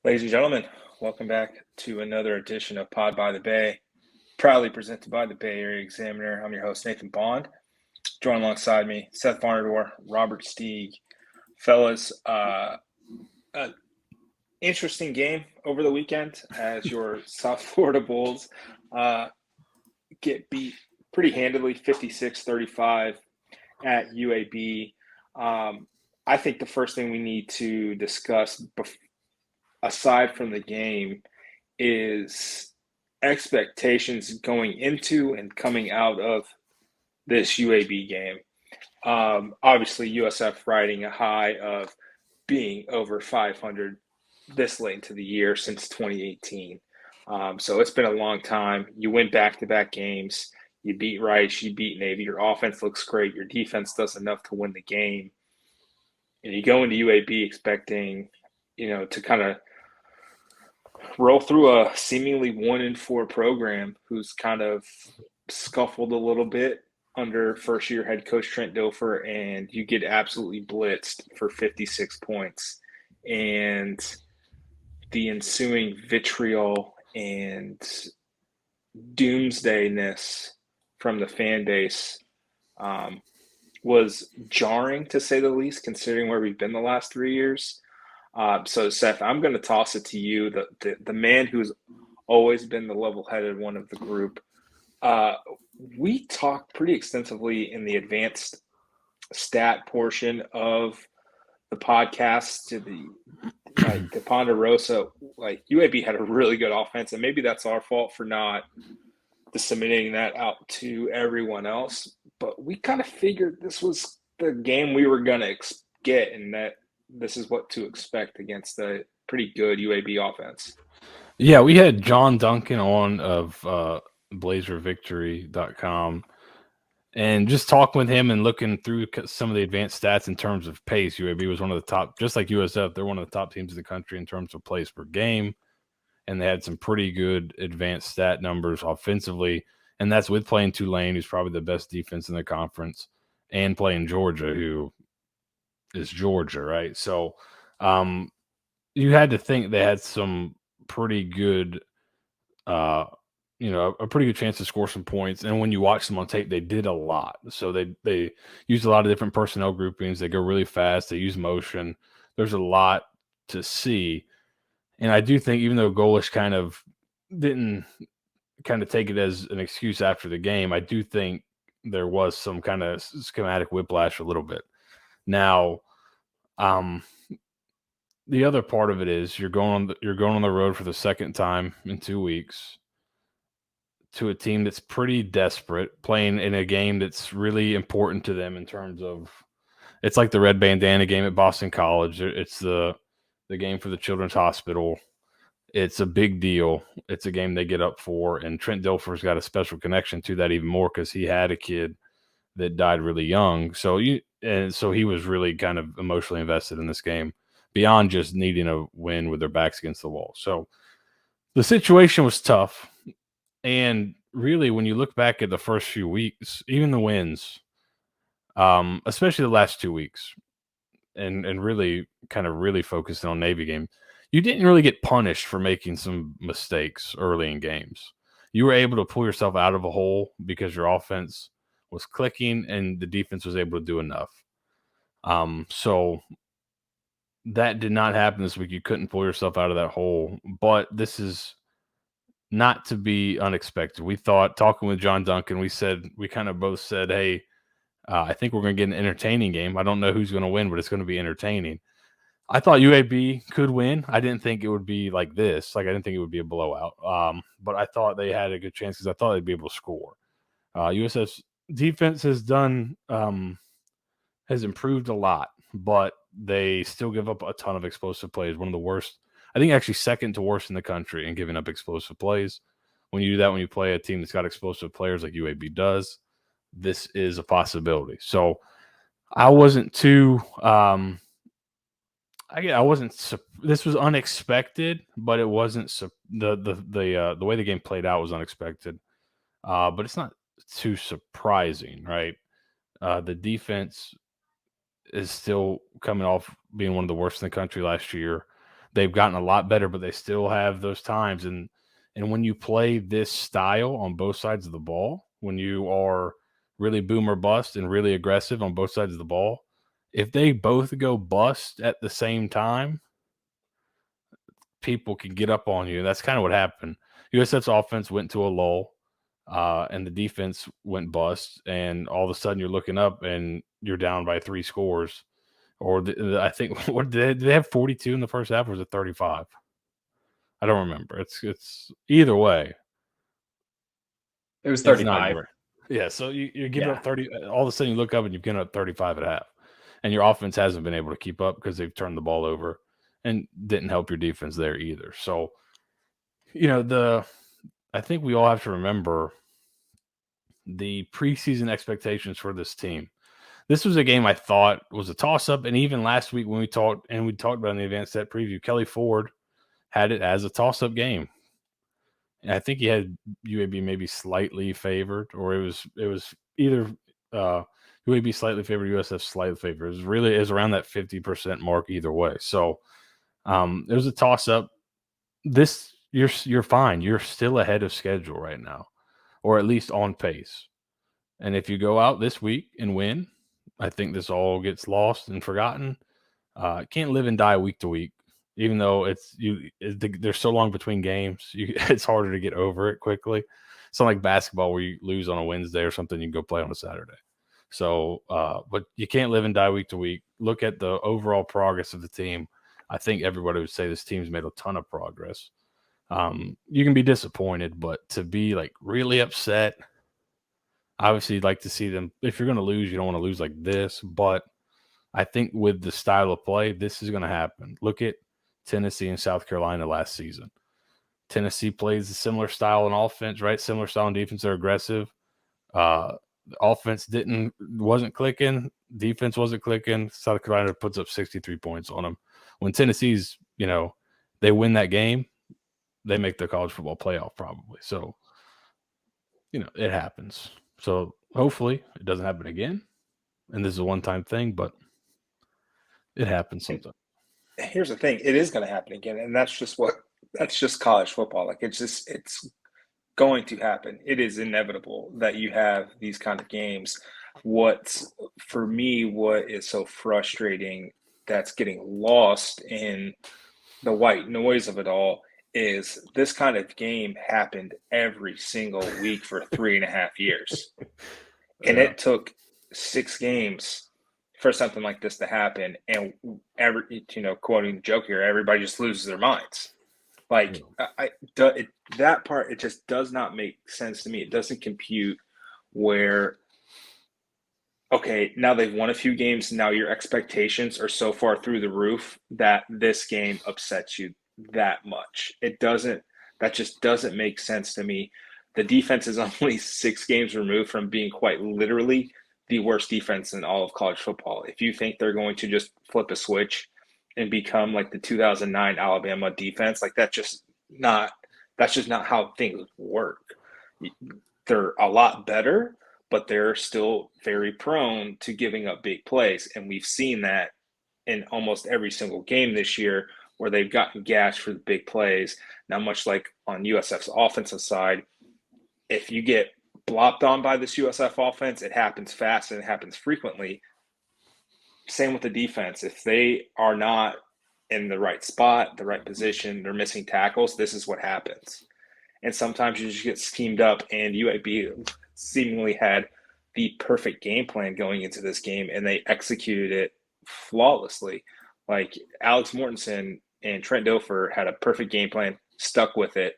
Ladies and gentlemen, welcome back to another edition of Pod by the BAE, proudly presented by the Bay Area Examiner. I'm your host, Nathan Bond. Joined alongside me, Seth Varnadore, Robert Steeg. Fellas, interesting game over the weekend as your South Florida Bulls get beat pretty handily, 56-35 at UAB. I think the first thing we need to discuss, aside from the game, is expectations going into and coming out of this UAB game. Obviously, USF riding a high of being over 500 this late into the year since 2018. So it's been a long time. You win back-to-back games. You beat Rice. You beat Navy. Your offense looks great. Your defense does enough to win the game. And you go into UAB expecting, to kind of roll through a seemingly 1-4 program who's kind of scuffled a little bit under first-year head coach Trent Dilfer, and you get absolutely blitzed for 56 points. And the ensuing vitriol and doomsdayness from the fan base was jarring, to say the least, considering where we've been the last 3 years. So, Seth, I'm going to toss it to you, the man who's always been the level-headed one of the group. We talked pretty extensively in the advanced stat portion of the podcast to the Ponderosa. Like, UAB had a really good offense, and maybe that's our fault for not disseminating that out to everyone else. But we kind of figured this was the game we were going to get, and that this is what to expect against a pretty good UAB offense. Yeah, we had John Duncan on of blazervictory.com, and just talking with him and looking through some of the advanced stats in terms of pace. UAB was one of the top, just like USF, they're one of the top teams in the country in terms of plays per game, and they had some pretty good advanced stat numbers offensively, and that's with playing Tulane, who's probably the best defense in the conference, and playing Georgia, who is Georgia, right? So you had to think they had some pretty good a pretty good chance to score some points. And when you watch them on tape, they did a lot. So they used a lot of different personnel groupings. They go really fast. They use motion. There's a lot to see. And I do think, even though Golesh kind of didn't kind of take it as an excuse after the game, I do think there was some kind of schematic whiplash a little bit. Now, the other part of it is you're going on the road for the second time in 2 weeks to a team that's pretty desperate, playing in a game that's really important to them in terms of, it's like the red bandana game at Boston College. It's the game for the Children's Hospital. It's a big deal. It's a game they get up for, and Trent Dilfer's got a special connection to that even more because he had a kid that died really young. So he was really kind of emotionally invested in this game beyond just needing a win with their backs against the wall. So the situation was tough. And really, when you look back at the first few weeks, even the wins, especially the last 2 weeks, and really kind of really focusing on Navy game, you didn't really get punished for making some mistakes early in games. You were able to pull yourself out of a hole because your offense was clicking and the defense was able to do enough. So that did not happen this week. You couldn't pull yourself out of that hole, but this is not to be unexpected. We thought, talking with John Duncan, we kind of both said, hey, I think we're going to get an entertaining game. I don't know who's going to win, but it's going to be entertaining. I thought UAB could win. I didn't think it would be like this. Like, I didn't think it would be a blowout. But I thought they had a good chance because I thought they'd be able to score. USF's defense has improved a lot, but they still give up a ton of explosive plays. One of the worst, I think, actually second to worst in the country in giving up explosive plays. When you do that, when you play a team that's got explosive players like UAB does, this is a possibility. So I wasn't too this was unexpected, but it wasn't the way the game played out was unexpected. But it's not too surprising, right? The defense is still coming off being one of the worst in the country last year. They've gotten a lot better, but they still have those times. And when you play this style on both sides of the ball, when you are really boom or bust and really aggressive on both sides of the ball, if they both go bust at the same time, people can get up on you. That's kind of what happened. USF's offense went to a lull, and the defense went bust, and all of a sudden you're looking up and you're down by 3 scores. Or I think what did they have 42 in the first half, or was it 35? I don't remember. It's either way. It was It's 35. not yeah, so you're giving up 30. All of a sudden you look up and you've given up 35 at half, and your offense hasn't been able to keep up because they've turned the ball over, and didn't help your defense there either. So, I think we all have to remember the preseason expectations for this team. This was a game I thought was a toss-up, and even last week when we talked about in the advanced set preview, Kelly Ford had it as a toss-up game. And I think he had UAB maybe slightly favored, or it was either UAB slightly favored, USF slightly favored. It was around that 50% mark either way. So it was a toss-up. This you're fine. You're still ahead of schedule right now, or at least on pace. And if you go out this week and win, I think this all gets lost and forgotten. Can't live and die week to week, even though there's so long between games. It's harder to get over it quickly. It's not like basketball where you lose on a Wednesday or something, you can go play on a Saturday. So, but you can't live and die week to week. Look at the overall progress of the team. I think everybody would say this team's made a ton of progress. You can be disappointed, but to be like really upset, obviously you'd like to see them. If you're going to lose, you don't want to lose like this, but I think with the style of play, this is going to happen. Look at Tennessee and South Carolina last season. Tennessee plays a similar style in offense, right? Similar style in defense. They're aggressive. The offense wasn't clicking. Defense wasn't clicking. South Carolina puts up 63 points on them. When Tennessee's, they win that game, they make the college football playoff probably. So, it happens. So hopefully it doesn't happen again. And this is a one-time thing, but it happens sometimes. Here's the thing. It is going to happen again. And that's just college football. Like it's going to happen. It is inevitable that you have these kind of games. For me, what is so frustrating that's getting lost in the white noise of it all is this kind of game happened every single week for 3.5 years. And it took 6 games for something like this to happen. And quoting the joke here, everybody just loses their minds. Like that part, it just does not make sense to me. It doesn't compute where, okay, now they've won a few games. Now your expectations are so far through the roof that this game upsets you that much. That just doesn't make sense to me. The defense is only 6 games removed from being quite literally the worst defense in all of college football. If you think they're going to just flip a switch and become like the 2009 Alabama defense, like that's just not how things work. They're a lot better, but they're still very prone to giving up big plays. And we've seen that in almost every single game this year where they've gotten gashed for the big plays. Now, much like on USF's offensive side, if you get blopped on by this USF offense, it happens fast and it happens frequently. Same with the defense. If they are not in the right spot, the right position, they're missing tackles, this is what happens. And sometimes you just get schemed up, and UAB seemingly had the perfect game plan going into this game, and they executed it flawlessly. Like Alex Mortensen and Trent Dilfer had a perfect game plan, stuck with it,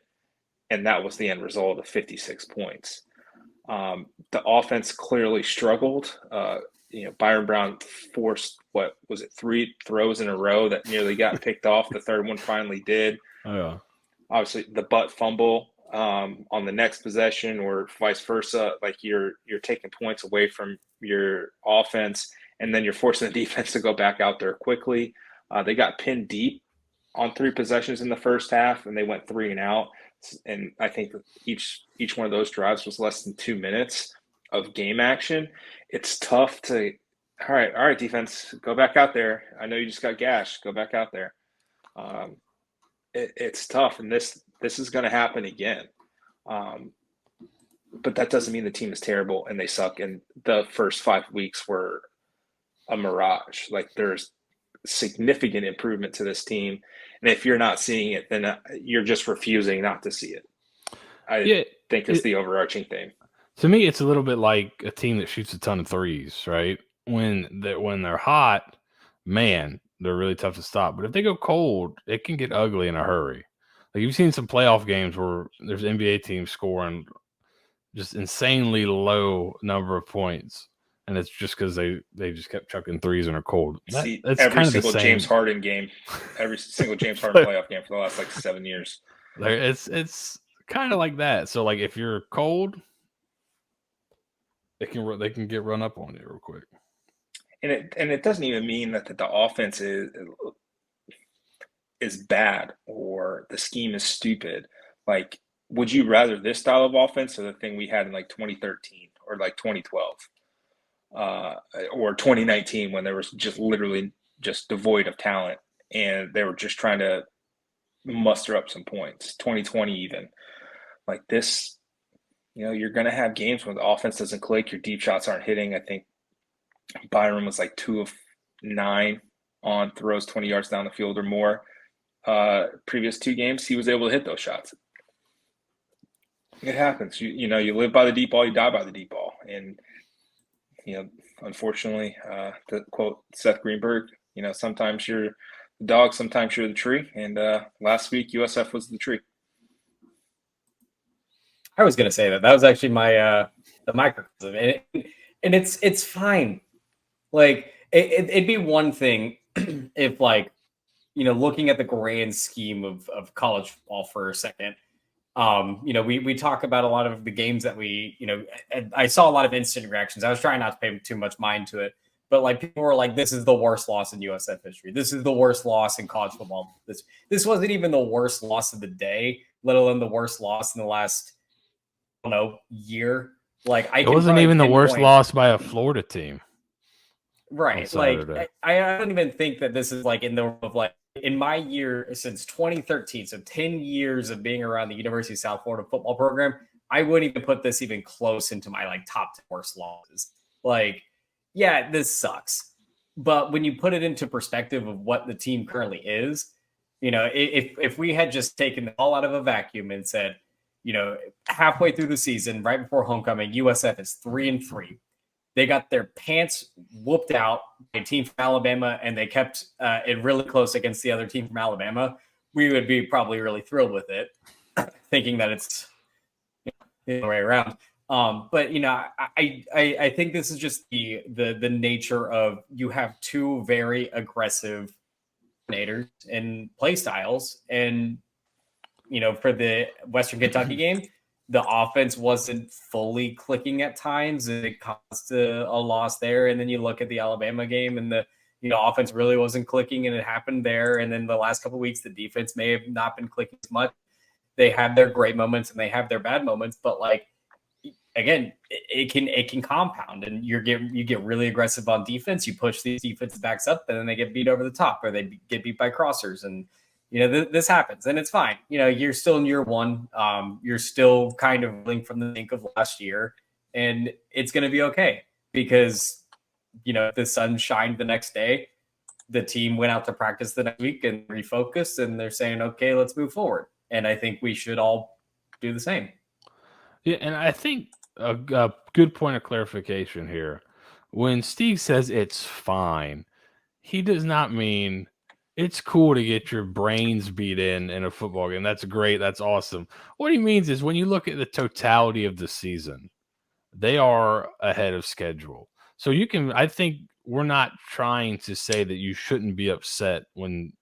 and that was the end result of 56 points. The offense clearly struggled. Byron Brown forced, 3 throws in a row that nearly got picked off. The third one finally did. Oh, yeah. Obviously, the butt fumble on the next possession, or vice versa, like you're taking points away from your offense, and then you're forcing the defense to go back out there quickly. They got pinned deep on 3 possessions in the first half, and they went 3 and out. And I think each one of those drives was less than 2 minutes of game action. It's tough to, all right, defense, go back out there. I know you just got gashed. Go back out there. it's tough, and this is going to happen again. But that doesn't mean the team is terrible and they suck. And the first 5 weeks were a mirage. Like, there's significant improvement to this team, and if you're not seeing it, then you're just refusing not to see it. I think it's the overarching thing. To me, it's a little bit like a team that shoots a ton of threes, right? When they're hot, man, they're really tough to stop. But if they go cold, it can get ugly in a hurry. Like, you've seen some playoff games where there's NBA teams scoring just insanely low number of points, and it's just because they just kept chucking threes and are cold. That's every single James Harden game, every single James Harden playoff game for the last 7 years. It's kind of like that. So, like, if you're cold, they can get run up on you real quick. And it doesn't even mean that the offense is bad or the scheme is stupid. Like, would you rather this style of offense or the thing we had in 2013 or 2012 or 2019 when there was just literally just devoid of talent and they were just trying to muster up some points? 2020 even. Like this, you're going to have games when the offense doesn't click, your deep shots aren't hitting. I think Byron was 2 of 9 on throws 20 yards down the field or more. Previous 2 games, he was able to hit those shots. It happens. You live by the deep ball, you die by the deep ball. And, unfortunately, to quote Seth Greenberg, sometimes you're the dog, sometimes you're the tree. And last week, USF was the tree. I was going to say that was actually my the microcosm, and it's fine. Like, it'd be one thing if, looking at the grand scheme of college football for a second. We talk about a lot of the games that I saw a lot of instant reactions. I was trying not to pay too much mind to it, but people were like, "This is the worst loss in USF history. This is the worst loss in college football. This wasn't even the worst loss of the day, let alone the worst loss in the last, year." It wasn't even the worst loss by a Florida team. Right. I don't even think that this is in the of in my year since 2013, so 10 years of being around the University of South Florida football program, I wouldn't even put this even close into my top 10 worst losses. Yeah, this sucks. But when you put it into perspective of what the team currently is, if we had just taken it all out of a vacuum and said, halfway through the season, right before homecoming, USF is 3-3. They got their pants whooped out by a team from Alabama, and they kept it really close against the other team from Alabama. We would be probably really thrilled with it, thinking that it's the other way around. But I think this is just the nature of, you have 2 very aggressive coordinators and play styles, and for the Western Kentucky game, the offense wasn't fully clicking at times, and it caused a loss there. And then you look at the Alabama game, and the offense really wasn't clicking, and it happened there. And then the last couple of weeks, the defense may have not been clicking as much. They have their great moments and they have their bad moments, but again, it can compound, and you get really aggressive on defense. You push these defensive backs up, and then they get beat over the top, or they get beat by crossers, and this happens, and it's fine. You're still in year 1. You're still kind of reeling from the think of last year, and it's going to be okay because, the sun shined the next day. The team went out to practice the next week and refocused, and they're saying, okay, let's move forward. And I think we should all do the same. Yeah, and I think a good point of clarification here. When Steeg says it's fine, he does not mean it's cool to get your brains beat in a football game. That's great. That's awesome. What he means is, when you look at the totality of the season, they are ahead of schedule. So I think we're not trying to say that you shouldn't be upset when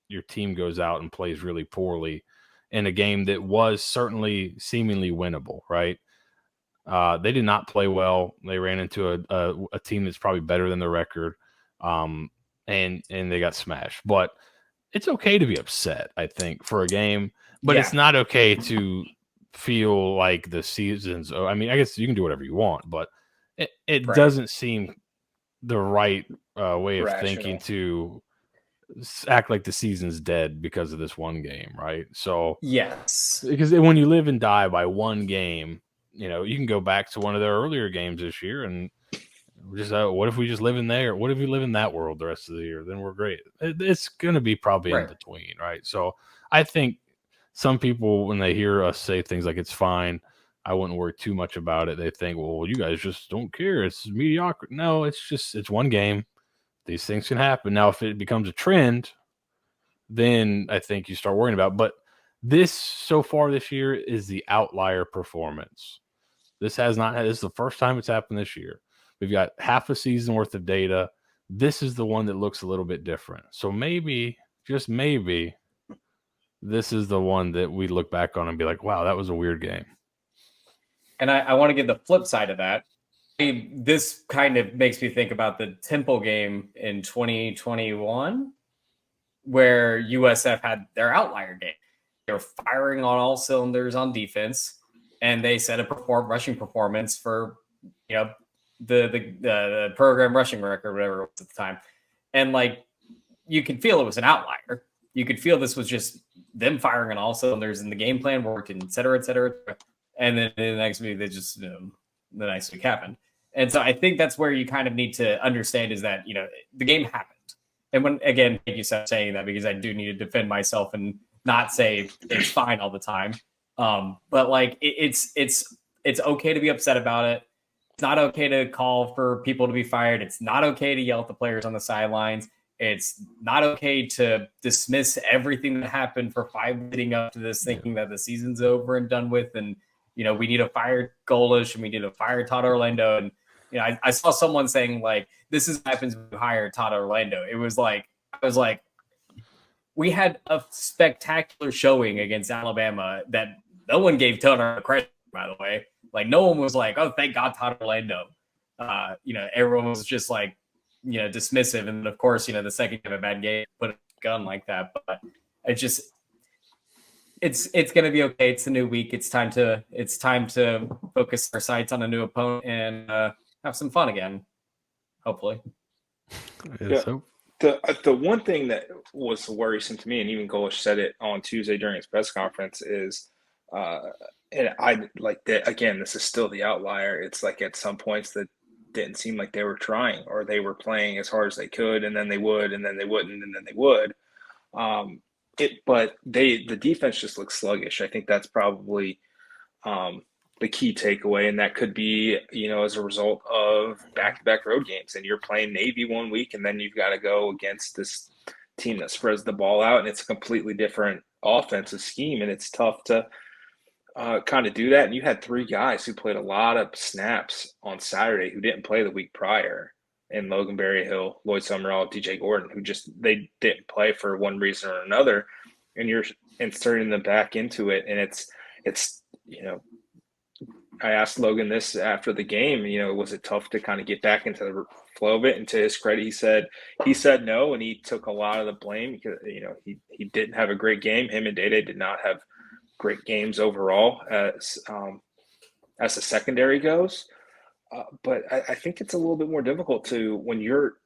your team goes out and plays really poorly in a game that was certainly seemingly winnable, right? They did not play well. They ran into a team that's probably better than the record. And they got smashed. But it's okay to be upset, I think, for a game. But It's not okay to feel like the season's. I mean, I guess you can do whatever you want, but it doesn't seem the right way of thinking to act like the season's dead because of this one game, right? So yes, because when you live and die by one game, you can go back to one of their earlier games this year and just what if we just live in there? What if we live in that world the rest of the year? Then we're great. It's going to be probably in between, right? So I think some people, when they hear us say things like it's fine, I wouldn't worry too much about it. They think, well, you guys just don't care. It's mediocre. No, it's one game. These things can happen. Now, if it becomes a trend, then I think you start worrying about it. But this so far this year is the outlier performance. This is the first time it's happened this year. We've got half a season worth of data. This is the one that looks a little bit different. So maybe, just maybe, this is the one that we look back on and be like, wow, that was a weird game. And I want to give the flip side of that. This kind of makes me think about the Temple game in 2021, where USF had their outlier game. They were firing on all cylinders on defense, and they set a rushing performance for the program rushing record, whatever it was at the time. And like, you could feel it was an outlier. You could feel this was just them firing on all cylinders, and the game plan worked, and et cetera, et cetera. And then in the next week, they just the next week happened. And so I think that's where you kind of need to understand is that the game happened. And when, again, thank you for saying that, because I do need to defend myself and not say it's fine all the time. But like it's okay to be upset about it. It's not okay to call for people to be fired. It's not okay to yell at the players on the sidelines. It's not okay to dismiss everything that happened for 5 leading up to this, thinking that the season's over and done with. And, we need to fire Golesh and we need to fire Todd Orlando. And, I saw someone saying like, this is what happens when you hire Todd Orlando. I was like, we had a spectacular showing against Alabama that no one gave Todd credit, by the way. Like, no one was like, oh, thank God Todd Orlando. Everyone was just like, dismissive. And of course, the second you have a bad game, put a gun like that. But it's going to be okay. It's a new week. It's time to focus our sights on a new opponent and have some fun again. Hopefully. Yeah. So the one thing that was worrisome to me, and even Golesh said it on Tuesday during his press conference, is and I like that, again, this is still the outlier. It's like at some points that didn't seem like they were trying, or they were playing as hard as they could, and then they would, and then they wouldn't, and then they would. But the defense just looks sluggish. I think that's probably the key takeaway, and that could be, as a result of back-to-back road games. And you're playing Navy one week, and then you've got to go against this team that spreads the ball out, and it's a completely different offensive scheme, and it's tough to kind of do that. And you had 3 guys who played a lot of snaps on Saturday who didn't play the week prior, in Logan Berryhill, Lloyd Summerall, DJ Gordon, who they didn't play for one reason or another, and you're inserting them back into it. And it's I asked Logan this after the game, was it tough to kind of get back into the flow of it? And to his credit, he said no, and he took a lot of the blame because, he didn't have a great game. Him and Dede did not have great games overall as the secondary goes. But I think it's a little bit more difficult when you're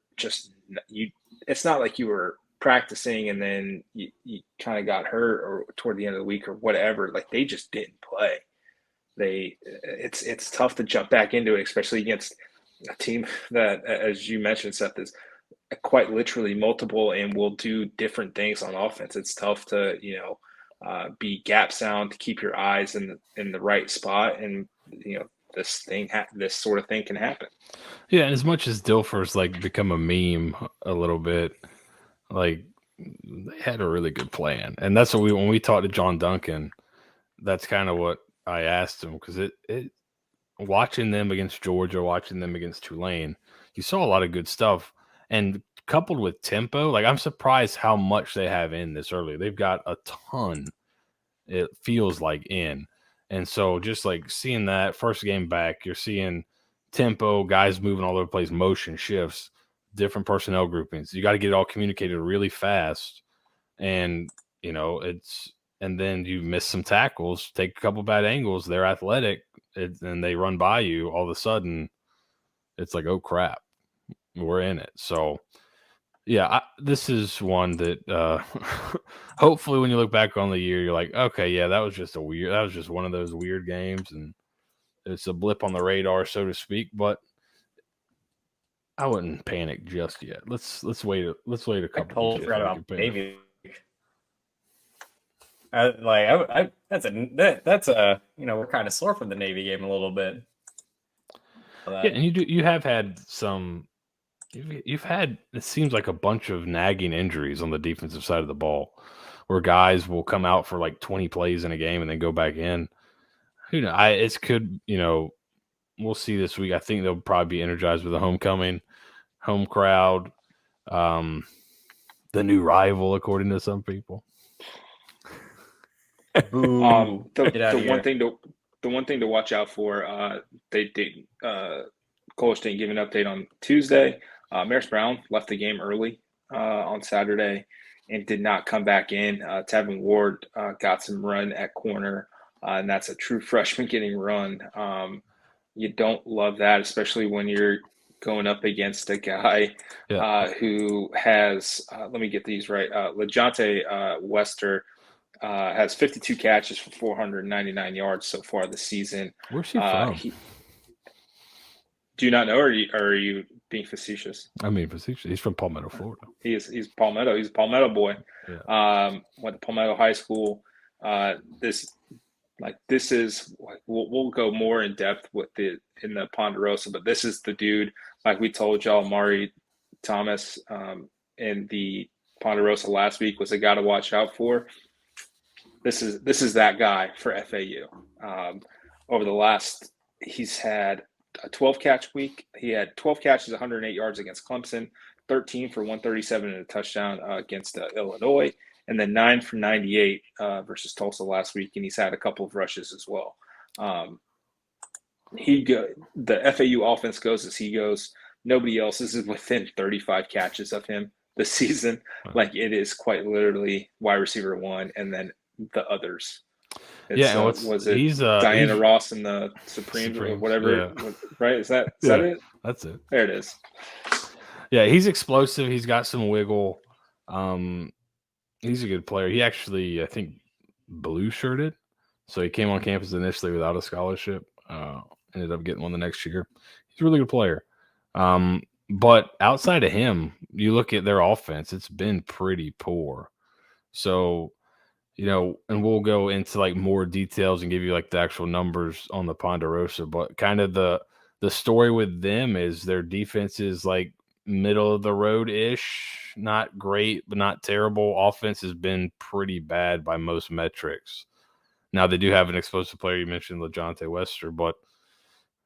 it's not like you were practicing and then you kind of got hurt or toward the end of the week or whatever. Like, they just didn't play. It's tough to jump back into it, especially against a team that, as you mentioned, Seth, is quite literally multiple and will do different things on offense. It's tough to, be gap sound, to keep your eyes in the right spot. And, this sort of thing can happen. Yeah. And as much as Dilfer's like become a meme a little bit, like, they had a really good plan. And that's what when we talked to John Duncan, that's kind of what I asked him, because it watching them against Georgia, watching them against Tulane, you saw a lot of good stuff. And coupled with tempo, like, I'm surprised how much they have in this early. They've got a ton, it feels like, in. And so just like seeing that first game back, you're seeing tempo, guys moving all over the place, motion shifts, different personnel groupings. You got to get it all communicated really fast. And, and then you miss some tackles, take a couple bad angles, they're athletic, and they run by you. All of a sudden, it's like, oh, crap, we're in it. So Yeah, this is one that hopefully when you look back on the year, you're like, okay, yeah, that was just one of those weird games, and it's a blip on the radar, so to speak. But I wouldn't panic just yet. Let's wait a couple. I totally weeks forgot before we about can Navy. That's a we're kind of sore from the Navy game a little bit. Yeah, and you have had some. You've had, it seems like, a bunch of nagging injuries on the defensive side of the ball, where guys will come out for like 20 plays in a game and then go back in. Who knows? We'll see this week. I think they'll probably be energized with a homecoming, home crowd, the new rival, according to some people. Boo! The one thing to watch out for. Golesh didn't give an update on Tuesday. Maris Brown left the game early on Saturday and did not come back in. Tavin Ward got some run at corner, and that's a true freshman getting run. You don't love that, especially when you're going up against a guy who has, let me get these right, LeJohntay Wester has 52 catches for 499 yards so far this season. Where's he from? Do you not know, or are you being facetious? I mean, facetious. He's from Palmetto, Florida. He's Palmetto. He's a Palmetto boy. Yeah. Went to Palmetto High School. This is we'll go more in depth in the Ponderosa, but this is the dude. Like we told y'all, Mari Thomas in the Ponderosa last week was a guy to watch out for. This is that guy for FAU. Over the last, he's had a 12-catch week. He had 12 catches, 108 yards against Clemson, 13 for 137 and a touchdown against Illinois, and then 9 for 98 versus Tulsa last week. And he's had a couple of rushes as well. The FAU offense goes as he goes. Nobody else is within 35 catches of him this season. Like, it is quite literally wide receiver one, and then the others. He's Diana Ross and the Supremes or whatever, right? Is that it? That's it. There it is. Yeah, he's explosive. He's got some wiggle. He's a good player. He actually, I think, blue shirted. So he came on campus initially without a scholarship. Ended up getting one the next year. He's a really good player. But outside of him, you look at their offense, it's been pretty poor. So, and we'll go into like more details and give you like the actual numbers on the Ponderosa. But kind of the story with them is their defense is like middle of the road ish, not great, but not terrible. Offense has been pretty bad by most metrics. Now they do have an explosive player. You mentioned LeJohntay Wester, but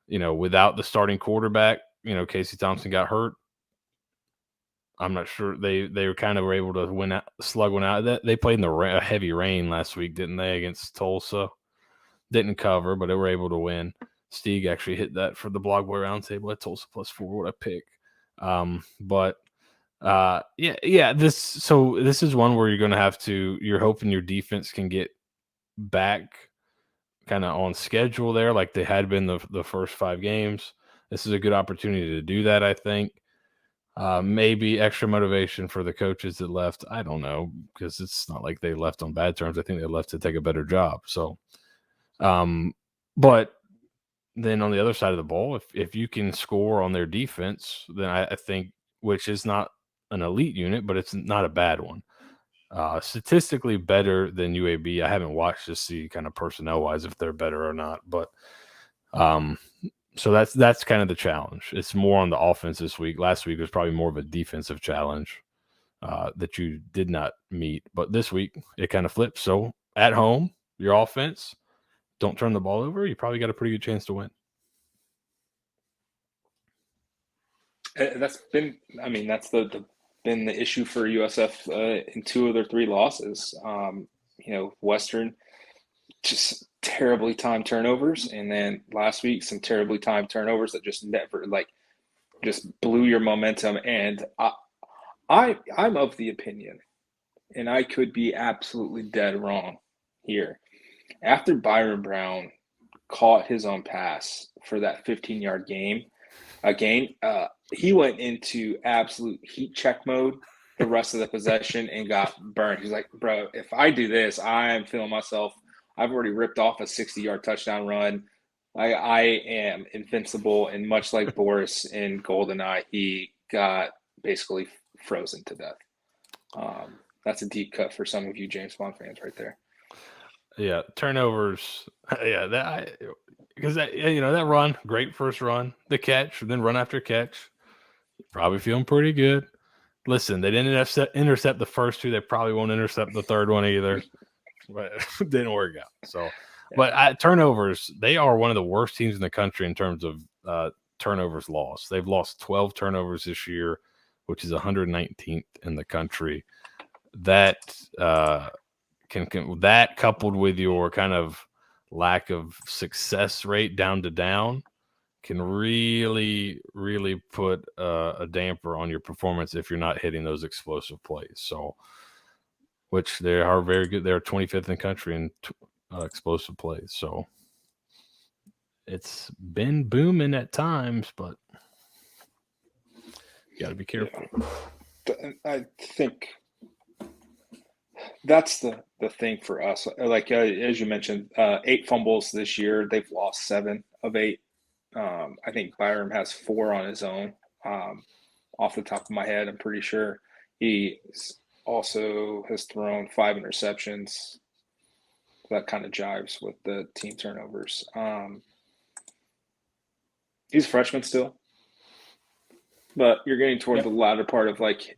without the starting quarterback, Casey Thompson got hurt. I'm not sure they were able to slug one out. They played in the heavy rain last week, didn't they, against Tulsa? Didn't cover, but they were able to win. Steeg actually hit that for the Blog Boy Roundtable at Tulsa +4. What I pick, This is one where you're going to have to. You're hoping your defense can get back kind of on schedule there, like they had been the first 5 games. This is a good opportunity to do that, I think. Maybe extra motivation for the coaches that left. I don't know, because it's not like they left on bad terms. I think they left to take a better job. So, but then on the other side of the ball, if you can score on their defense, then I think, which is not an elite unit, but it's not a bad one. Statistically better than UAB. I haven't watched to see kind of personnel wise if they're better or not, but so that's kind of the challenge. It's more on the offense this week. Last week was probably more of a defensive challenge that you did not meet, but this week it kind of flips. So at home, your offense, don't turn the ball over. You probably got a pretty good chance to win. That's been the issue for USF in 2 of their 3 losses. Western, just terribly timed turnovers, and then last week some terribly timed turnovers that just never just blew your momentum. And I'm of the opinion, and I could be absolutely dead wrong here, after Byron Brown caught his own pass for that 15-yard gain, he went into absolute heat check mode the rest of the possession and got burned. He's like, bro, if I do this, I'm feeling myself. I've already ripped off a 60-yard touchdown run. I am invincible. And much like Boris in GoldenEye, he got basically frozen to death. That's a deep cut for some of you James Bond fans right there. Yeah, turnovers. Yeah, because that run, great first run, the catch, then run after catch. Probably feeling pretty good. Listen, they didn't intercept the first two. They probably won't intercept the third one either. But it didn't work out. So, but turnovers, they are one of the worst teams in the country in terms of turnovers lost. They've lost 12 turnovers this year, which is 119th in the country. That that coupled with your kind of lack of success rate down to down can really, really put a damper on your performance if you're not hitting those explosive plays. So, which they are very good. They're 25th in the country in explosive plays. So it's been booming at times, but you got to be careful. Yeah. I think that's the thing for us. Like as you mentioned, 8 fumbles this year. They've lost 7 of 8. I think Byram has 4 on his own. Off the top of my head, I'm pretty sure he also has thrown 5 interceptions. That kind of jives with the team turnovers. He's a freshman still, but you're getting toward the latter part of like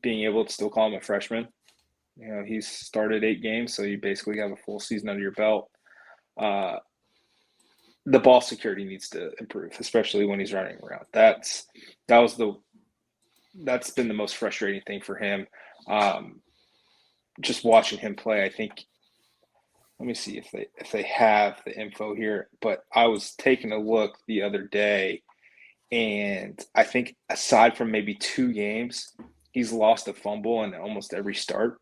being able to still call him a freshman. You know, he's started 8 games, so you basically have a full season under your belt. The ball security needs to improve, especially when he's running around. That's been the most frustrating thing for him. Just watching him play, I think. Let me see if they have the info here. But I was taking a look the other day, and I think aside from maybe 2 games, he's lost a fumble in almost every start.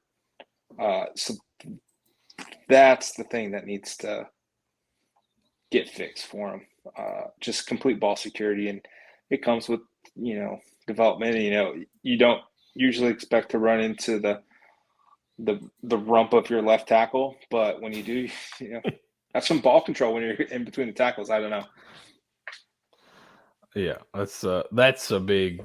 So that's the thing that needs to get fixed for him. Just complete ball security, and it comes with development. You don't usually expect to run into the rump of your left tackle, but when you do, have some ball control when you're in between the tackles. I don't know. Yeah, that's a big.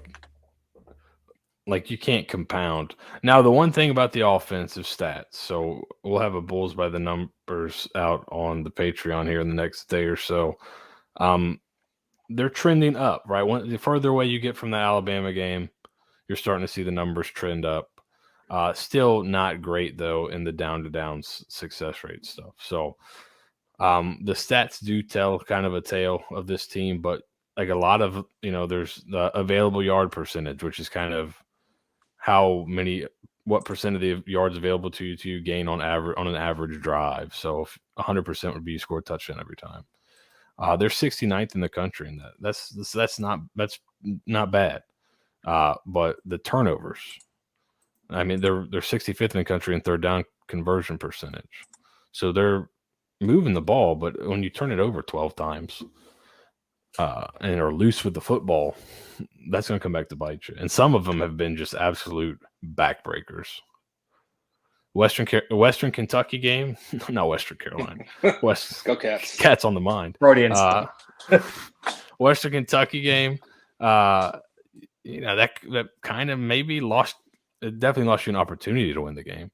Like, you can't compound. Now, the one thing about the offensive stats, so we'll have a Bulls by the numbers out on the Patreon here in the next day or so. They're trending up, right? The further away you get from the Alabama game, you're starting to see the numbers trend up. Still not great, though, in the down-to-down success rate stuff. So the stats do tell kind of a tale of this team, but like a lot of, there's the available yard percentage, which is kind of what percent of the yards available to you to gain on an average drive. So if 100% would be you score a touchdown every time. They're 69th in the country in that. That's not bad. But the turnovers, I mean, they're 65th in the country in third down conversion percentage. So they're moving the ball, but when you turn it over 12 times and are loose with the football, that's going to come back to bite you. And some of them have been just absolute backbreakers. Western Kentucky game, not Western Carolina. Go Cats. Cats on the mind. Freudian Western Kentucky game, that kind of maybe lost. It definitely lost you an opportunity to win the game.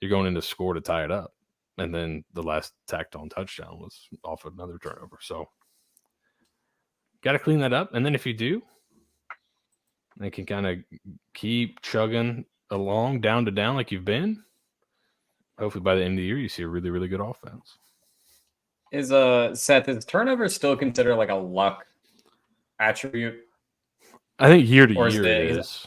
You're going in to score to tie it up, and then the last tacked on touchdown was off another turnover. So, got to clean that up. And then if you do, they can kind of keep chugging along down to down like you've been. Hopefully by the end of the year, you see a really, really good offense. Is Seth, is turnover still considered like a luck attribute? I think year to year it is.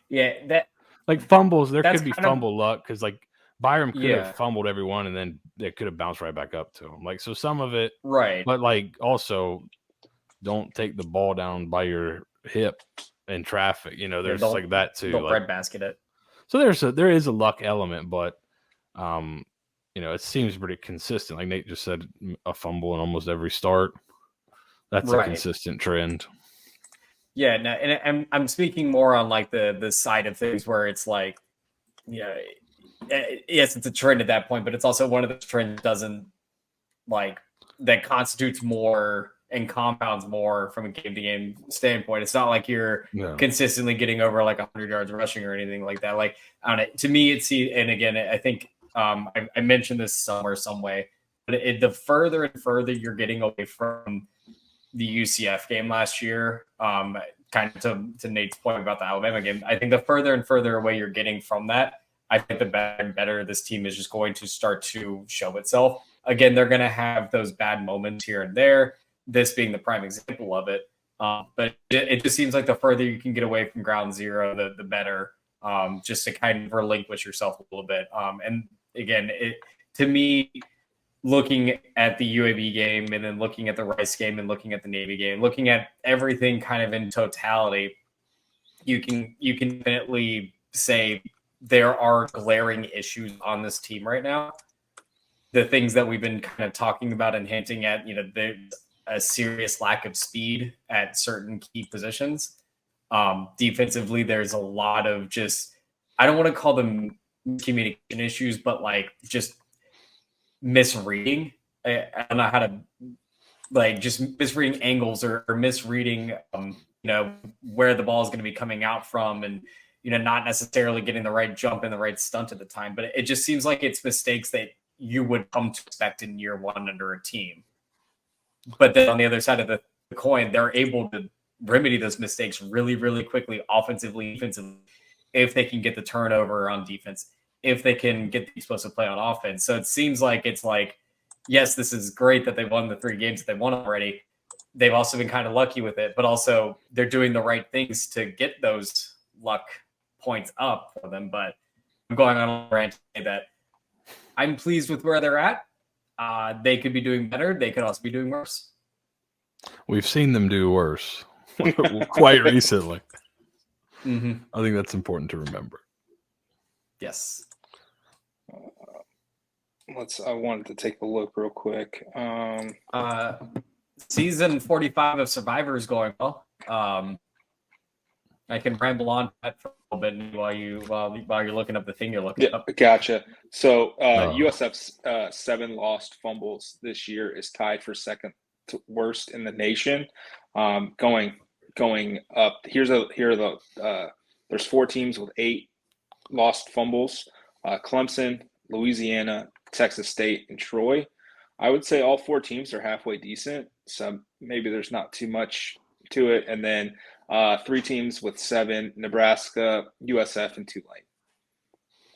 That like fumbles, there could be fumble luck because like Byram could have fumbled everyone and then they could have bounced right back up to him. Like, so some of it, right? But like also, don't take the ball down by your hip in traffic. There's like that too. Don't breadbasket it. So there is a luck element, but it seems pretty consistent. Like Nate just said, a fumble in almost every start. That's a consistent trend. Yeah, no, and I'm speaking more on like the side of things where it's like, you know, yes, it's a trend at that point, but it's also one of the trends that constitutes more and compounds more from a game to game standpoint. It's not like you're consistently getting over like 100 yards rushing or anything like that. Like, I don't know, to me, and again, I think I mentioned this somewhere, some way, but the further and further you're getting away from the UCF game last year, kind of to Nate's point about the Alabama game, I think the further and further away you're getting from that, I think the better and better this team is just going to start to show itself. Again, they're going to have those bad moments here and there, this being the prime example of it. But it just seems like the further you can get away from ground zero, the better, just to kind of relinquish yourself a little bit. And again, to me, looking at the UAB game and then looking at the Rice game and looking at the Navy game, looking at everything kind of in totality, you can definitely say there are glaring issues on this team right now. The things that we've been kind of talking about and hinting at, there's a serious lack of speed at certain key positions. Defensively, there's a lot of I don't want to call them communication issues, but like just misreading. I don't know how to just misreading angles or misreading, where the ball is going to be coming out from, and not necessarily getting the right jump and the right stunt at the time. But it just seems like it's mistakes that you would come to expect in year one under a team. But then on the other side of the coin, they're able to remedy those mistakes really, really quickly, offensively, defensively, if they can get the turnover on defense, if they can get the explosive play on offense. So it seems like it's like, yes, this is great that they won the 3 games that they won already. They've also been kind of lucky with it, but also they're doing the right things to get those luck points up for them. But I'm going on a rant to say that I'm pleased with where they're at. They could be doing better. They could also be doing worse. We've seen them do worse quite recently. Mm-hmm. I think that's important to remember. Yes. I wanted to take a look real quick. Season 45 of Survivor is going well. I can ramble on that for a little bit while you're looking up the thing you're looking up. Gotcha. So USF's 7 lost fumbles this year is tied for second to worst in the nation. Going up. There's 4 teams with 8 lost fumbles. Clemson, Louisiana, Texas State, and Troy. I would say all 4 teams are halfway decent. So maybe there's not too much to it. And then 3 teams with 7: Nebraska, USF, and Tulane.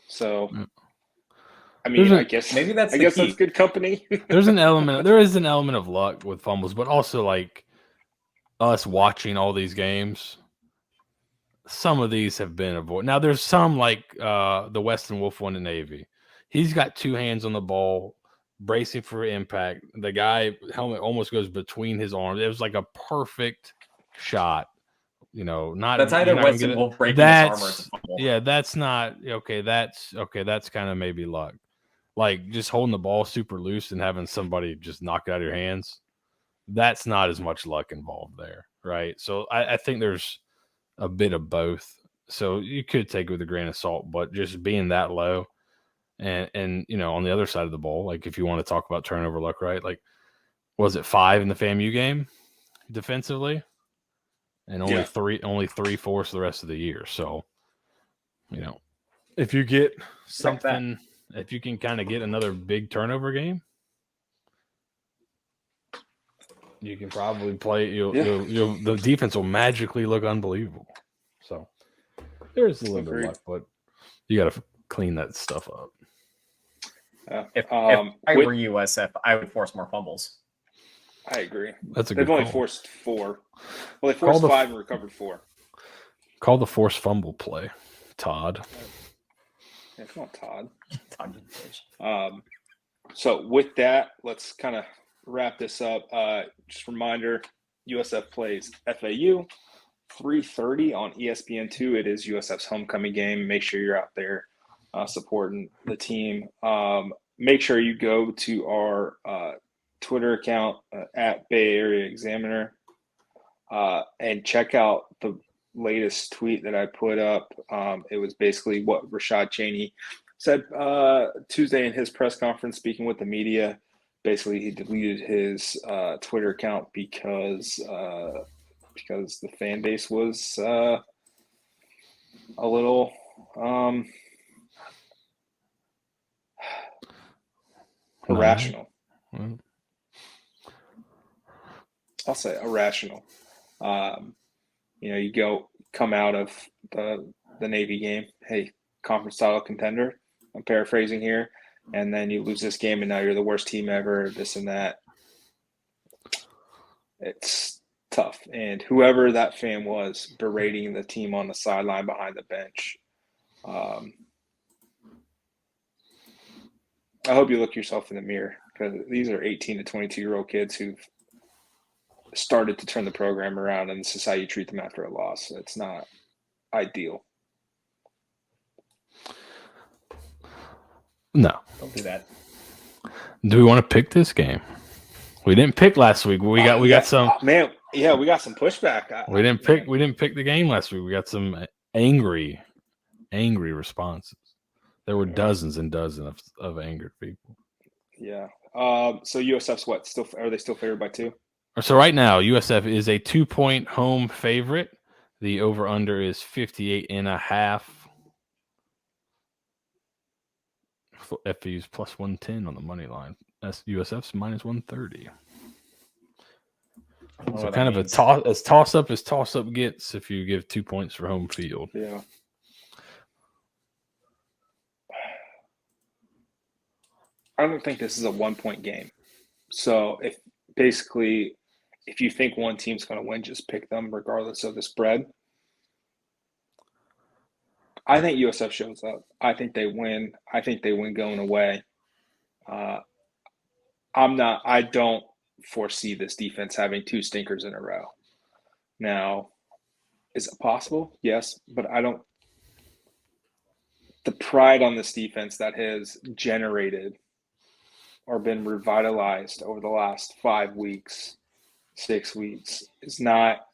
So, I mean, I guess that's good company. There is an element of luck with fumbles, but also like us watching all these games. Some of these have been avoided. Now there's some like the Weston Wolf one in Navy. He's got 2 hands on the ball, bracing for impact. The guy helmet almost goes between his arms. It was like a perfect shot. Not that's either Weston Wolf breaking his arm or it's a fumble. Yeah, that's not okay. That's kind of maybe luck. Like just holding the ball super loose and having somebody just knock it out of your hands. That's not as much luck involved there, right? So I think there's a bit of both. So you could take it with a grain of salt, but just being that low and on the other side of the ball, like if you want to talk about turnover luck, right? Like was it 5 in the FAMU game defensively? And only 3/4 the rest of the year. So, if you get something, if you can kind of get another big turnover game, you can probably play. The defense will magically look unbelievable. So there's a little bit of luck, but you got to clean that stuff up. If I were USF, I would force more fumbles. I agree. They've only forced 4. Well, they forced 5 and recovered 4. Call the forced fumble play, Todd. Yeah, come on, Todd. So with that, let's kind of wrap this up. Just a reminder, USF plays FAU 3:30 on ESPN2. It is USF's homecoming game. Make sure you're out there supporting the team. Make sure you go to our Twitter account at Bay Area Examiner. and check out the latest tweet that I put up. It was basically what Rashad Cheney said Tuesday in his press conference, speaking with the media. Basically, he deleted his Twitter account because the fan base was a little irrational. Mm-hmm. I'll say irrational. You come out of the Navy game, hey, conference title contender, I'm paraphrasing here, and then you lose this game and now you're the worst team ever, this and that. It's tough. And whoever that fan was berating the team on the sideline behind the bench, I hope you look yourself in the mirror, because these are 18 to 22-year-old kids who've started to turn the program around, and this is how you treat them after a loss. It's not ideal. No. Don't do that. Do we want to pick this game? We didn't pick last week. We got some man. Yeah, we got some pushback. We didn't pick the game last week. We got some angry responses. There were dozens and dozens of angered people. Yeah. So USF's what? Are they still favored by 2? So right now, USF is a 2-point home favorite. The over/under is 58.5. FAU's plus 110 on the money line. That's USF's minus 130. So kind of a toss up as toss up gets if you give 2 points for home field. Yeah. I don't think this is a 1-point game. So if you think one team's going to win, just pick them regardless of the spread. I think USF shows up. I think they win. I think they win going away. I don't foresee this defense having 2 stinkers in a row. Now, is it possible? Yes, but I don't. The pride on this defense that has generated or been revitalized over the last 5 weeks, 6 weeks, is not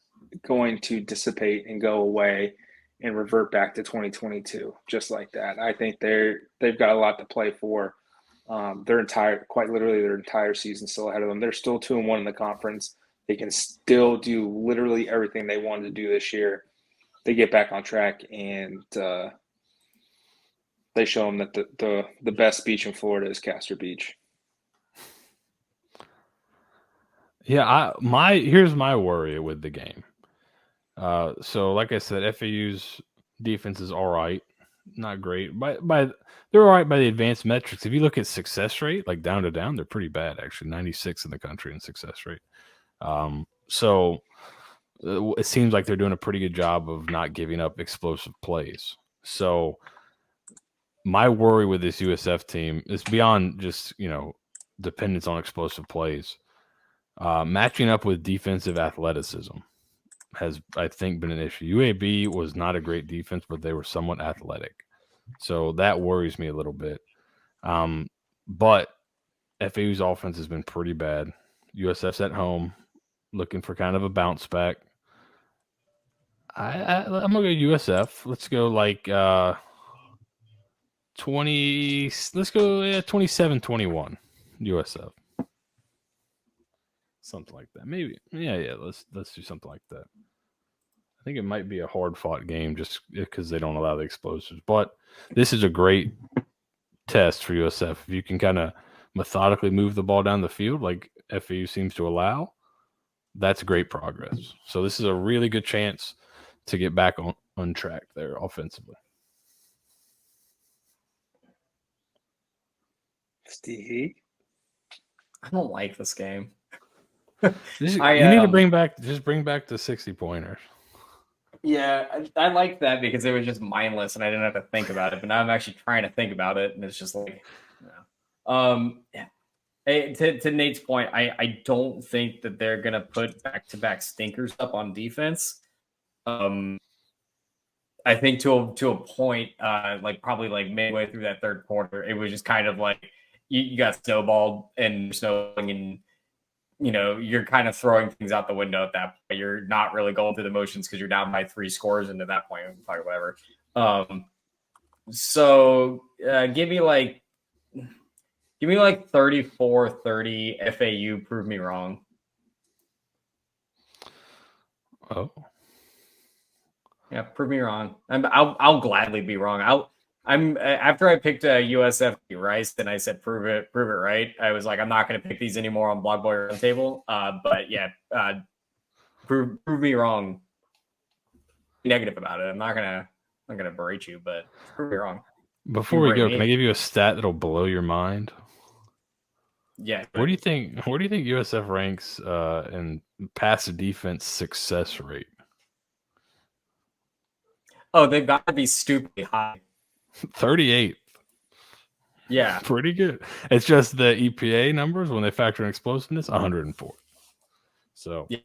going to dissipate and go away and revert back to 2022 just like that. I think they've got a lot to play for. Quite literally their entire season still ahead of them. They're still 2-1 in the conference. They can still do literally everything they wanted to do this year. They get back on track, and they show them that the best beach in Florida is Castor Beach. Yeah, here's my worry with the game. So like I said, FAU's defense is all right, not great, but they're all right by the advanced metrics. If you look at success rate, like down to down, they're pretty bad actually, 96 in the country in success rate. So it seems like they're doing a pretty good job of not giving up explosive plays. So my worry with this USF team is beyond just dependence on explosive plays. Matching up with defensive athleticism has, I think, been an issue. UAB was not a great defense, but they were somewhat athletic. So that worries me a little bit. But FAU's offense has been pretty bad. USF's at home, looking for kind of a bounce back. I'm going to go USF. Let's go like 20. Let's go 27-21 USF. Something like that. Maybe. Yeah. Let's do something like that. I think it might be a hard-fought game just because they don't allow the explosives. But this is a great test for USF. If you can kind of methodically move the ball down the field like FAU seems to allow, that's great progress. So this is a really good chance to get back on track there offensively. Steeg? I don't like this game. You need to bring back the 60-pointers. Yeah, I like that because it was just mindless and I didn't have to think about it. But now I'm actually trying to think about it, and it's just like, to Nate's point, I don't think that they're gonna put back-to-back stinkers up on defense. I think to a point, probably midway through that third quarter, it was just kind of like you got snowballed and snowing, and you're kind of throwing things out the window at that point. You're not really going through the motions because you're down by 3 scores, and at that point, probably whatever. So give me like 34-30 FAU. Prove me wrong. Oh, yeah, prove me wrong. I'll gladly be wrong. After I picked USF Rice, then I said prove it right. I was like, I'm not going to pick these anymore on Blog Boy Roundtable. But yeah, prove me wrong. Be negative about it. I'm not gonna berate you, but prove me wrong. Before we go, can I give you a stat that'll blow your mind? Yeah. Where do you think USF ranks in pass defense success rate? Oh, they've got to be stupidly high. 38th. Yeah. Pretty good. It's just the EPA numbers when they factor in explosiveness, 104. So yeah.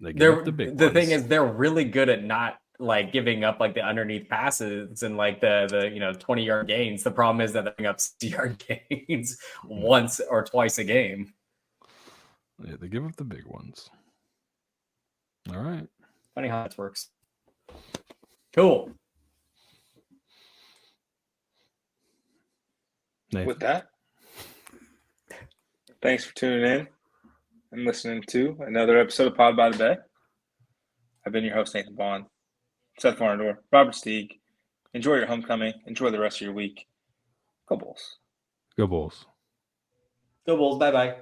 They give up the big ones. Thing is, they're really good at not like giving up like the underneath passes and like the 20-yard gains. The problem is that they're giving up 60-yard gains once or twice a game. Yeah, they give up the big ones. All right. Funny how this works. Cool. Nathan. With that, thanks for tuning in and listening to another episode of Pod by the BAE. I've been your host, Nathan Bond, Seth Varnadore, Robert Steeg. Enjoy your homecoming. Enjoy the rest of your week. Go Bulls. Go Bulls. Go Bulls. Bye-bye.